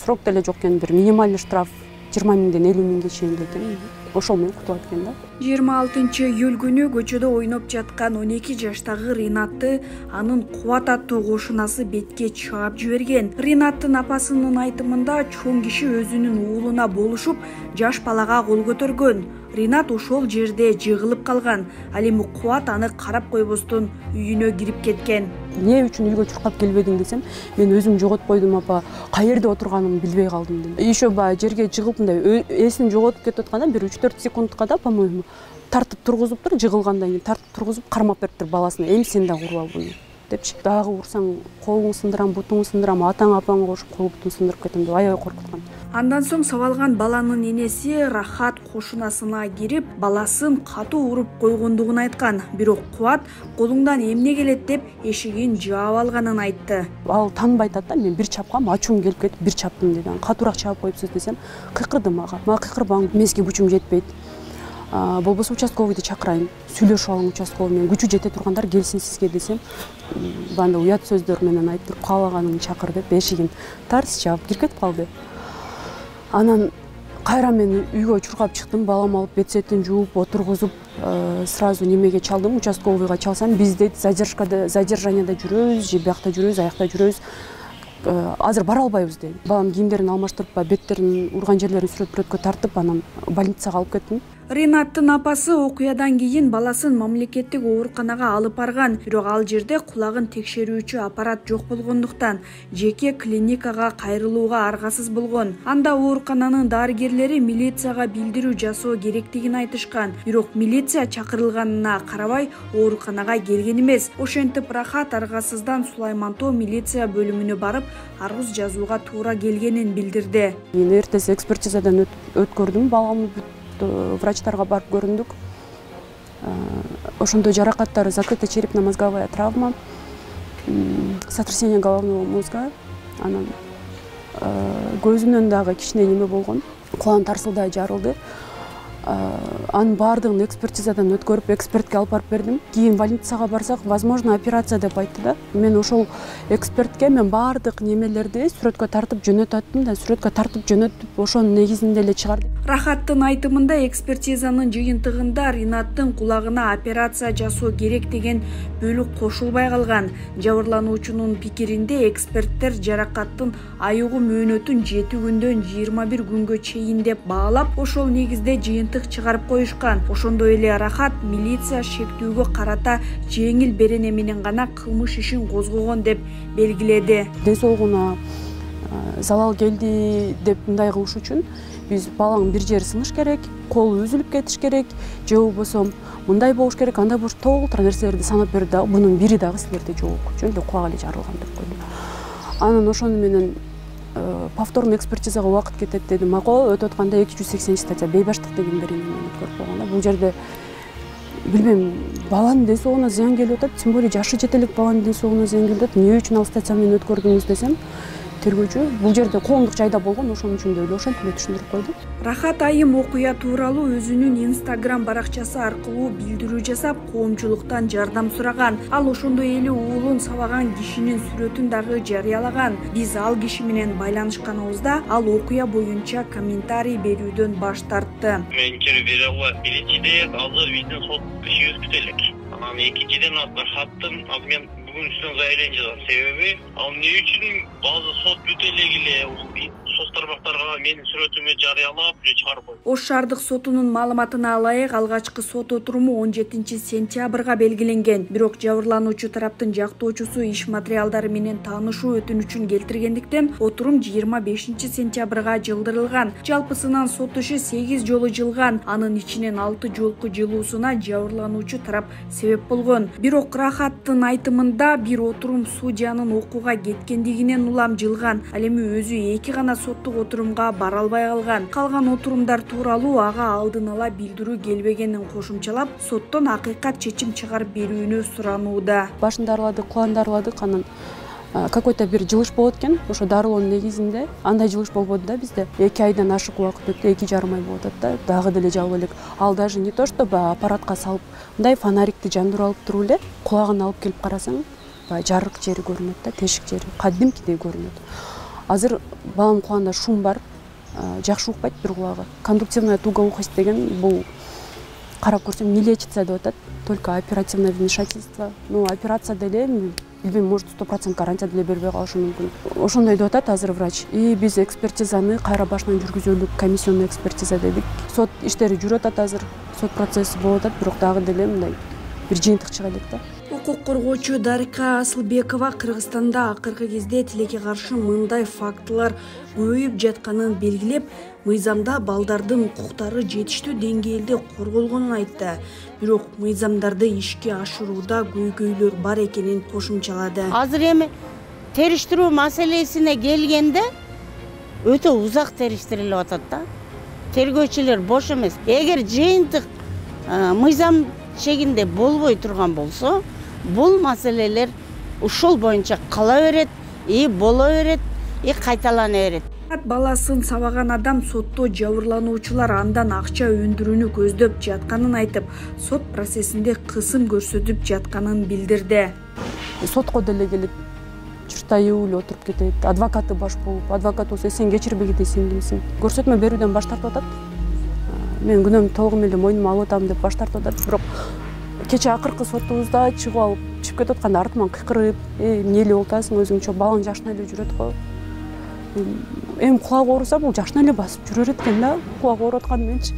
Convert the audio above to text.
срок деле жок экен, бир минимальный штраф 20 миңден 50 миңге чейин экен. Ошол менен кутулат экен да. 26 июль күнү көчөдө ойноп жаткан 12 жаштагы Ринатты анын Кубат аттуу кошунасы бетке чаап жиберген. Ринаттын апасынын айтымында чоң киши өзүнүн уулуна болушуп, жаш балага кол көтөргөн. Ринат ошол жерде жыгылып калган. Ал эми Кубат аны карап койбостон үйүнө кирип кеткен. Эмне үчүн үйгө чуркап келбедиң десем, мен өзүм жоготпойдум апа, каерде отурганымды билбей калдым деп. Еще жерге жыгылып мындай эсин жоготуп кетип атканда бир 3-4 секундка да, по-моему, тартып тургузуптур, жыгылгандан кийин тартып тургузуп кармап бериптир баласына. Эми сен да урбал буну депчи. Дагы урсаң колуңду сындырам, бутуңду сындырам, атаң апаңга кошуп кол бутун сындырып кетем деп аябай коркуткан. Андан соң сабалган баланын энеси Рахат кошунасына кирип, баласын катуу уруп койгондугун айткан. Бирок Кубат колуңдан эмне келет деп эшигин жаап алганын айтты. Ал танбай атат да, мен бир чапкам, ачуум келип кетип бир чаптым деди. Катуураак чаап коюпсуз десем, кыйкырдым ага. Мага кыйкырбаң, мезге күчүм жетпейт. Болбосо участковыйды чакырайын, сүйлөшүп алың участковый менен, күчү жете тургандар келсин сизге десем, банда уят сөздөр менен айтып каалаганын чакыр деп эшигин тарс жаап кирип кетип калды. Анан кайра мен үйгө чуркап чыктым, балам алып бет сетин жууп отургузуп, сразу немеге чалдым, участковыйга чалсам, биз дейт задержанияда жүрөбүз, же биякта жүрөбүз, аякта жүрөбүз. Азыр бара албайбыз дейт. Балам кийимдерин алмаштырып, беттерин урган жерлерин сүрөткө тартып, анан больницага алып кеттим. Ринаттын апасы окуядан кийин баласын мамлекеттик ооруканага алып барган, бирок ал жерде кулагын текшерүүчү аппарат жок болгондуктан жеке клиникага кайрылууга аргасыз болгон. Анда оорукананын дарыгерлери милицияга билдирүү жасоо керектигин айтышкан, бирок милиция чакырылганына карабай ооруканага келген эмес. Ошентип Рахат аргасыздан Сулаймантоо милиция бөлүмүнө барып, арыз жазууга туура келгенин билдирди. Мен эртеси экспертизадан өткөрдүм, баламды врачтарга барып көрүндүк. Ошондой жаракаттары закрытая черепно-мозговая травма, сотрясение головного мозга, анан көзүнөн дагы кичине неме болгон, кулагын тарсылдай жарылды. Анын баардыгын экспертизадан өткөрүп, экспертке алып барып бердим. Кийин больницага барсак, возможно, операция деп айтты да. Мен ошол экспертке мен баардык немелерди сүрөткө тартып жөнөтүп аттым да, сүрөткө тартып жөнөтүп, ошонун негизинде эле чыгардык. Рахаттын айтымында экспертизанын жыйынтыгында Ринаттын кулагына операция жасоо керек деген бөлүк кошулбай калган. Жабырлануучунун пикиринде эксперттер жаракаттын айыгуу мөөнөтүн 7 күндөн 21 күнгө чейин деп баалап, ошол негизде жыйынтык чыгарып коюшкан. Ошондой эле Рахат милиция шектүүгө карата жеңил берене менен гана кылмыш ишин козгогон деп белгиледи. Ден соолугуна залал келди деп мындай кылыш үчүн биз баланын бир жери сыныш керек, колу үзүлүп кетиш керек, же болбосо мындай болуш керек, андай болуш толтура нерселерди санап берди да, бунун бири дагы силерде жок. Жөн эле кубак эле жарылган деп койду. Анан ошону менен повторный экспертизага убакыт кетет дедим. Макул өтүп атканда 280 статья бейбаштык деген беренемен өткөрүп койгон да. Бул жерде билбейм, баланын ден соолугуна зыян келип атат, тем более жашы жете элек баланын ден соолугуна зыян келип атат. Эмне үчүн ал статья менен өткөрдүңүз десем, тергөөчү бул жерде коомдук жайда болгон, ошон үчүн деп ошентип эле түшүндүрүп койду. Рахат айым окуя тууралуу өзүнүн Instagram баракчасы аркылуу билдирүү жасап, коомчулуктан жардам сураган. Ал ошондой эле уулун сабаган кишинин сүрөтүн дагы жарыялаган. Биз ал киши менен байланышканыбызда ал окуя боюнча комментарий берүүдөн баш тартты. Мен бере албайм. Биринчиден азыр биздин сот ишибиз бүтө элек. Анан экинчиден Рахаттын мен бүгүн үстүнөн заявление жаздым. Себеби ал эмне үчүн базы сот бүтө элек соц тармактарга менин сүрөтүмдү жарыялап чыгарып койду. Ош шаардык сотунун маалыматына ылайык, алгачкы сот отуруму 17 сентябрга белгиленген. Бирок жабырлануучу тараптын жактоочусу иш материалдары менен таанышуу өтүнүчүн келтиргендиктен отурум 25 сентябрга жылдырылган. Жалпысынан сот иши 8 жолу жылган. Анын ичинен 6 жолку жылуусуна жабырлануучу тарап себеп болгон. Бирок Рахаттын айтымында бир отурум судьянын окууга кеткендигинен улам жылган. Ал эми өзү 2 гана соттук отурумга бара албай калган. Калган отурумдар тууралуу ага алдын ала билдирүү келбегенин кошумчалап, соттон акыйкат чечим чыгарып берүүнү суранууда. Башын дарыладык, кулан дарыладык, анан какой-то бир жылыш болот экен. Ошо дарылоонун негизинде андай жылыш болбоду да bizde. 2 айдан ашык убакыт өттү, 2,5 ай болуп атат да. Дагы деле жалып элек. Ал даже не то, что аппаратка салып, мындай фонарикти жандырып алып туруп эле, кулагын алып келип карасаң, жарык жери көрүнөт да, тешик жери, кадимкидей көрүнөт. азыр баламдын кулагында шум бар, жакшы укпайт бир кулагы. Кондуктивная туго ухость деген бул карап көрсөм не лечится деп атат, только оперативное вмешательство. Ну, операция деле, билбейм, может 100% гарантия деле бербей калышы мүмкүн. Ошондой деп атат азыр врач. И биз экспертизаны кайра башынан жүргүзөлүк, комиссионный экспертиза дедик. Сот иштери жүрүп атат азыр, сот процесси болуп атат, бирок дагы деле мындай бир жыйынтык чыга элек да. Укук коргоочу Дарика Асылбекова Кыргызстанда акыркы кезде тилекке каршы мындай фактылар көбөйүп жатканын белгилеп, мыйзамда балдардын укуктары жетиштүү деңгээлде корголгонун айтты. Бирок мыйзамдарды ишке ашырууда көйгөйлөр бар экенин кошумчалады. Азыр эми териштирүү маселесине келгенде өтө узак териштирилип атат да. Тергөөчүлөр бош эмес. Эгер жыйынтык мыйзам чегинде болбой турган болсо, бул маселелер ушул боюнча кала берет, боло берет, кайталана берет. Баласын сабаган адам сотто жабырлануучулар андан акча өндүрүүнү көздөп жатканын айтып, сот процессинде кысым көрсөтүп жатканын билдирди. Сотко деле келип чуртаюу эле отуруп кетет. Адвокаты баш болуп, адвокат болсо сен кечирбей кетесиң дейсиң. Көрсөтмө берүүдөн баш тартып атат. Мен күнөөмдү толугу менен мойнума алып атам деп баш тартып атат. Бирок кече акыркы сотубузда чыгып кетип атканда артыман кыйкырып, эмне эле болуп атасың өзүңчө, балаң жашына эле жүрөт го. Эми кулагы ооруса бул жашына эле басып жүрөр экен да, кулагы ооруп атканы менчи.